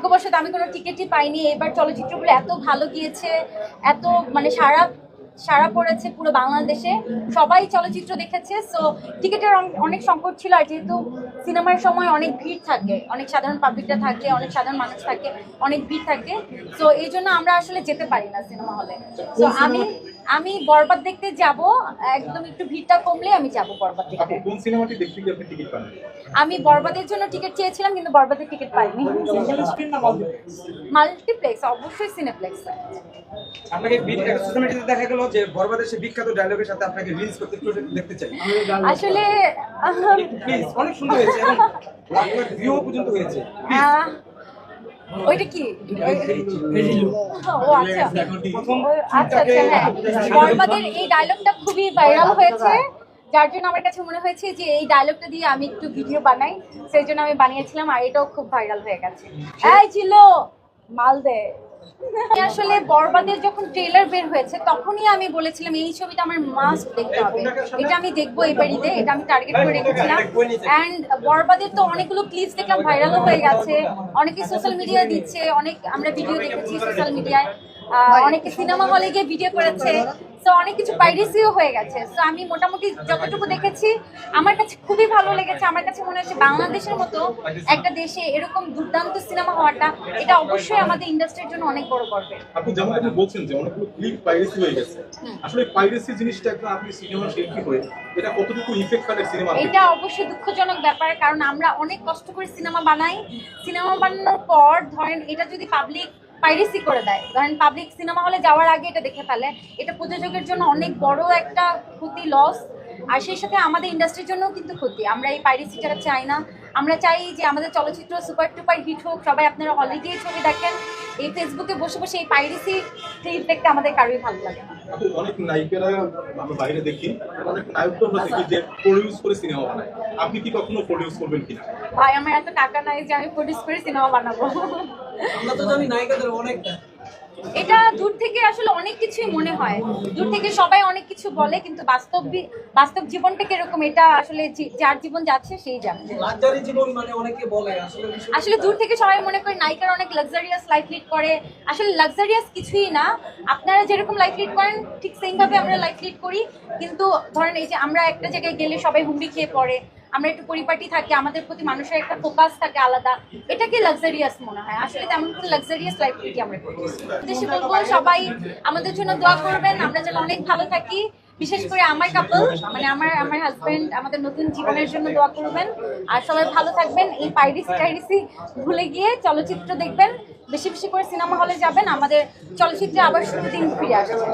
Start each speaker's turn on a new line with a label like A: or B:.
A: ভাগ্যবশত আমি কোনো টিকিটই পাইনি। এবার চলচ্চিত্রগুলো এত ভালো গিয়েছে, এত মানে সারা পড়েছে পুরো বাংলাদেশে, সবাই চলচ্চিত্র দেখেছে। সো টিকিটের অনেক সংকট ছিল, আর যেহেতু সিনেমার সময় অনেক ভিড় থাকে, অনেক সাধারণ পাবলিকরা থাকে, অনেক সাধারণ মানুষ থাকে, অনেক ভিড় থাকে। সো এই জন্য আমরা আসলে যেতে পারি না সিনেমা হলে। তো আমি বরবাদ দেখতে যাব, একদম একটু ভিড়টা কমলে আমি যাব বরবাদ দেখতে।
B: কোন সিনেমাটি দেখতে গিয়ে আপনি টিকিট পান?
A: আমি বরবাদের জন্য টিকিট চেয়েছিলাম, কিন্তু বরবাদের টিকিট পাইনি। মাল্টিপ্লেক্স, অবশ্যই সিনেপ্লেক্স।
C: আপনাকে সোশ্যাল মিডিয়াতে দেখা গেল যে বরবাদের সেই বিখ্যাত ডায়লগের সাথে আপনাকে রিলস করতে একটু দেখতে চাই।
A: আসলে
C: প্লিজ, অনেক সুন্দর হয়েছে এবং লাখ লাখ ভিউ পর্যন্ত হয়েছে।
A: ওইটা কি? ও আচ্ছা, আচ্ছা হ্যাঁ, বরবাদের এই ডায়লগটা খুবই ভাইরাল হয়েছে, যার জন্য আমার কাছে মনে হয়েছে যে এই ডায়লগটা দিয়ে আমি একটু ভিডিও বানাই, সেই জন্য আমি বানিয়েছিলাম, আর এটাও খুব ভাইরাল হয়ে গেছে। এই ছিল মালদে। আসলে বরবাদের যখন ট্রেলার বের হয়েছে তখনই আমি বলেছিলাম এই ছবিটা আমার মাস্ট দেখতে হবে, এটা আমি দেখবো এই বাড়িতে, এটা আমি টার্গেট করে রেখেছিলাম। অ্যান্ড বরবাদের তো অনেকগুলো ক্লিপস দেখলাম ভাইরালও হয়ে গেছে, অনেকে সোশ্যাল মিডিয়ায় দিচ্ছে, অনেক আমরা ভিডিও দেখেছি সোশ্যাল মিডিয়ায়, অনেকে সিনেমা হলে গিয়ে ভিডিও করেছে। সো অনেক কিছু পাইরেসিও হয়ে গেছে। সো আমি মোটামুটি যতটুকু দেখেছি আমার কাছে খুবই ভালো লেগেছে। আমার কাছে মনে হচ্ছে বাংলাদেশের মতো একটা দেশে এরকম দুর্দান্ত সিনেমা হওয়াটা, এটা অবশ্যই আমাদের ইন্ডাস্ট্রির জন্য অনেক বড় গর্বের।
B: আপনি যেমন আপনি বলছেন যে অনেকগুলো ক্লিপ পাইরেসি হয়ে গেছে, আসলে পাইরেসি জিনিসটা একদম আপনি সিনেমা শিল্পী হয়ে এটা কতটুকু ইফেক্ট ফেলে সিনেমা?
A: এটা অবশ্যই দুঃখজনক ব্যাপার, কারণ আমরা অনেক কষ্ট করে সিনেমা বানাই, সিনেমা বানানোর পর ধরেন এটা যদি পাবলিক পাইরেসি করে দেয়, ধরেন পাবলিক সিনেমা হলে যাওয়ার আগে এটা দেখে ফেলে, এটা প্রযোজকের জন্য অনেক বড় একটা ক্ষতি, লস, আর সেই সাথে আমাদের ইন্ডাস্ট্রির জন্যও কিন্তু ক্ষতি। আমরা এই পাইরেসিটা চাই না, আমরা চাই যে আমাদের চলচ্চিত্র সুপার টুপার হিট হোক, সবাই আপনারা হলে গিয়ে ছবি দেখেন। এই ফেসবুকে বসে বসে এই পাইরেসি ক্লিপ দেখতে আমাদের কারোই ভালো লাগে না।
B: অনেক নায়িকারা আমরা বাইরে দেখি, অনেক নায়করা দেখি যে প্রডিউস করে সিনেমা বানায়, আপনি কি কখনো প্রডিউস করবেন কিনা?
A: ভাই আমার এত টাকা নাই যে আমি প্রডিউস করে সিনেমা বানাবো।
C: আমরা তো জানি নায়িকাদের অনেকটা,
A: এটা দূর থেকে আসলে অনেক কিছুই মনে হয়, দূর থেকে সবাই অনেক কিছু বলে, কিন্তু বাস্তব জীবনটা কিরকম এটা আসলে যার জীবন যাচ্ছে সেই জানে।
C: লাক্সারি জীবন মানে অনেকে বলে,
A: আসলে দূর থেকে সবাই মনে করে নায়িকারা অনেক লাক্সারিয়াস লাইফ লিড করে, আসলে লাক্সারিয়াস কিছুই না। আপনারা যেরকম লাইফ লিড করেন ঠিক সেম ভাবে আমরা লাইফ লিড করি, কিন্তু ধরেন এই যে আমরা একটা জায়গায় গেলে সবাই হুমড়ি খেয়ে পড়ে, আমরা একটু পরিপাটি থাকি, আমাদের প্রতি মানুষের একটা ফোকাস থাকে আলাদা, এটাকে লাক্সারিয়াস মনে হয়। আসলে তেমন কোনো লাক্সারিয়াস লাইফ লিডই আমরা করি। দেশে বলবো সবাই আমাদের জন্য দোয়া করবেন, আমরা যেন অনেক ভালো থাকি, বিশেষ করে আমার কাপল মানে আমার হাজবেন্ড, আমাদের নতুন জীবনের জন্য দোয়া করবেন, আর সবাই ভালো থাকবেন। এই পাইরেসি ভুলে গিয়ে চলচ্চিত্র দেখবেন, বেশি বেশি করে সিনেমা হলে যাবেন, আমাদের চলচ্চিত্রে আবার শুটিং ফিরে আসছে।